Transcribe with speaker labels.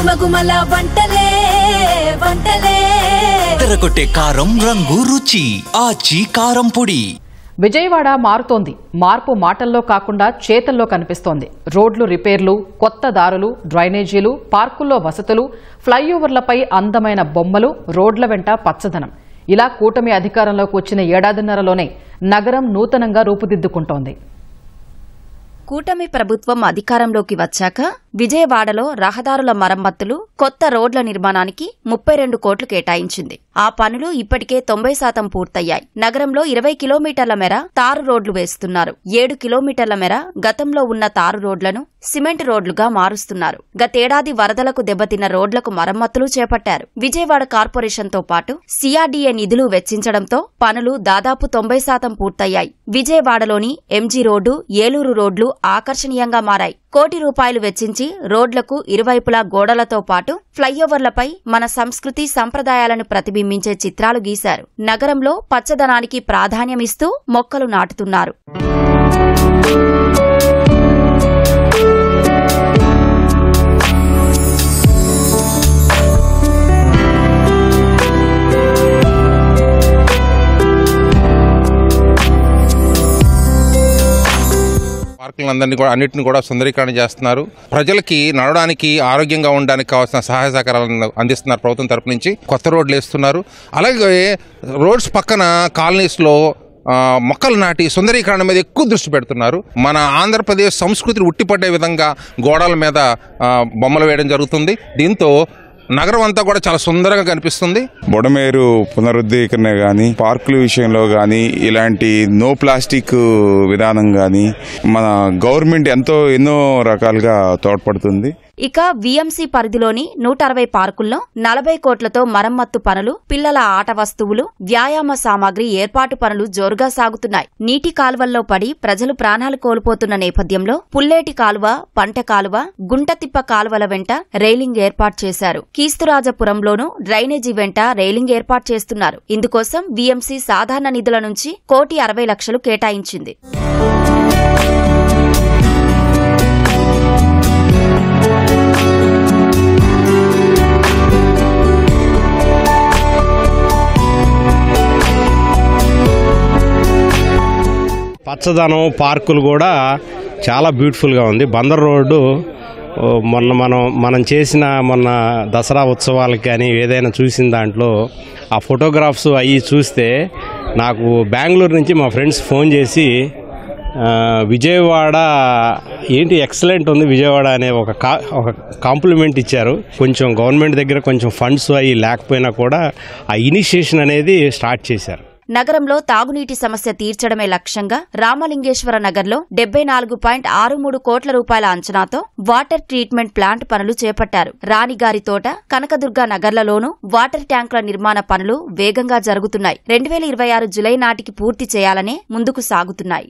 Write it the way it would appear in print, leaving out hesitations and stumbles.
Speaker 1: గుమగుమల వంటలే వంటలే
Speaker 2: తెరకొట్టే కారం రంగు రుచి ఆచి కారం పొడి.
Speaker 3: విజయవాడ మారుతోంది. మార్పు మాటల్లో కాకుండా చేతల్లో కనిపిస్తోంది. రోడ్లు రిపేర్లు, కొత్త దారులు, డ్రైనేజీలు, పార్కుల్లో వసతులు, ఫ్లైఓవర్లపై అందమైన బొమ్మలు, రోడ్ల వెంట పచ్చదనం. ఇలా కూటమి అధికారంలోకి వచ్చిన ఏడాదిన్నరలోనే నగరం నూతనంగా రూపుదిద్దుకుంటోంది.
Speaker 4: కూటమి ప్రభుత్వం అధికారంలోకి వచ్చాక విజయవాడలో రహదారుల మరమ్మతులు, కొత్త రోడ్ల నిర్మాణానికి 32 కోట్లు కేటాయించింది. ఆ పనులు ఇప్పటికే 90% పూర్తయ్యాయి. నగరంలో 20 కిలోమీటర్ల మేర తారు రోడ్లు వేస్తున్నారు. 7 కిలోమీటర్ల మేర గతంలో ఉన్న తారు రోడ్లను సిమెంట్ రోడ్లుగా మారుస్తున్నారు. గతేడాది వరదలకు దెబ్బతిన్న రోడ్లకు మరమ్మతులు చేపట్టారు. విజయవాడ కార్పొరేషన్తో పాటు సిఆర్డీఏ నిధులు వెచ్చించడంతో పనులు దాదాపు 90% పూర్తయ్యాయి. విజయవాడలోని ఎంజీ రోడ్డు, ఏలూరు రోడ్లు ఆకర్షణీయంగా మారాయి. ₹1 కోటి వెచ్చించి రోడ్లకు ఇరువైపులా గోడలతో పాటు ఫ్లైఓవర్లపై మన సంస్కృతి సంప్రదాయాలను ప్రతిబింబించే చిత్రాలు గీశారు. నగరంలో పచ్చదనానికి ప్రాధాన్యమిస్తూ మొక్కలు నాటుతున్నారు.
Speaker 5: పార్కులందరినీ కూడా అన్నింటిని కూడా సుందరీకరణ చేస్తున్నారు. ప్రజలకి నడవడానికి, ఆరోగ్యంగా ఉండడానికి కావాల్సిన సహాయ సహకారాలను అందిస్తున్నారు ప్రభుత్వం తరపు నుంచి. కొత్త రోడ్లు వేస్తున్నారు. అలాగే రోడ్స్ పక్కన కాలనీస్లో మొక్కలు నాటి సుందరీకరణ మీద ఎక్కువ దృష్టి పెడుతున్నారు. మన ఆంధ్రప్రదేశ్ సంస్కృతిని ఉట్టిపడ్డే విధంగా గోడల మీద బొమ్మలు వేయడం జరుగుతుంది. దీంతో నగరం అంతా కూడా చాలా సుందరంగా కనిపిస్తుంది.
Speaker 6: బొడమేరు పునరుద్ధీకరణ కానీ, పార్కుల విషయంలో కానీ, ఇలాంటి నో ప్లాస్టిక్ విధానం కానీ మన గవర్నమెంట్ ఎన్నో రకాలుగా తోడ్పడుతుంది.
Speaker 4: ఇక వీఎంసీ పరిధిలోని 160 పార్కుల్లో 40 కోట్లతో మరమ్మత్తు పనులు, పిల్లల ఆట వస్తువులు, వ్యాయామ సామాగ్రి ఏర్పాటు పనులు జోరుగా సాగుతున్నాయి. నీటి కాలువల్లో పడి ప్రజలు ప్రాణాలు కోల్పోతున్న నేపథ్యంలో పుల్లేటి కాలువ, పంట కాలువ, గుంటతిప్ప కాలువల వెంట రైలింగ్ ఏర్పాటు చేశారు. కీస్తురాజపురంలోనూ డ్రైనేజీ వెంట రైలింగ్ ఏర్పాటు చేస్తున్నారు. ఇందుకోసం వీఎంసీ సాధారణ నిధుల నుంచి ₹1,60,00,000 కేటాయించింది.
Speaker 7: పచ్చదనం, పార్కులు కూడా చాలా బ్యూటిఫుల్గా ఉంది. బందర్ రోడ్డు మనం చేసిన దసరా ఉత్సవాలకి కానీ ఏదైనా చూసిన దాంట్లో ఆ ఫోటోగ్రాఫ్స్ అవి చూస్తే నాకు బెంగళూరు నుంచి మా ఫ్రెండ్స్ ఫోన్ చేసి విజయవాడ ఏంటి ఎక్సలెంట్ ఉంది విజయవాడ అనే ఒక కాంప్లిమెంట్ ఇచ్చారు. కొంచెం గవర్నమెంట్ దగ్గర కొంచెం ఫండ్స్ అవి లేకపోయినా కూడా ఆ ఇనిషియేషన్ అనేది స్టార్ట్ చేశారు.
Speaker 4: నగరంలో తాగునీటి సమస్య తీర్చడమే లక్ష్యంగా రామలింగేశ్వర నగర్లో ₹74.63 కోట్ల అంచనాతో వాటర్ ట్రీట్మెంట్ ప్లాంట్ పనులు చేపట్టారు. రాణిగారి తోట, కనకదుర్గ నగర్లలోనూ వాటర్ ట్యాంకుల నిర్మాణ పనులు వేగంగా జరుగుతున్నాయి. 2026 జులై నాటికి పూర్తి చేయాలనే ముందుకు సాగుతున్నాయి.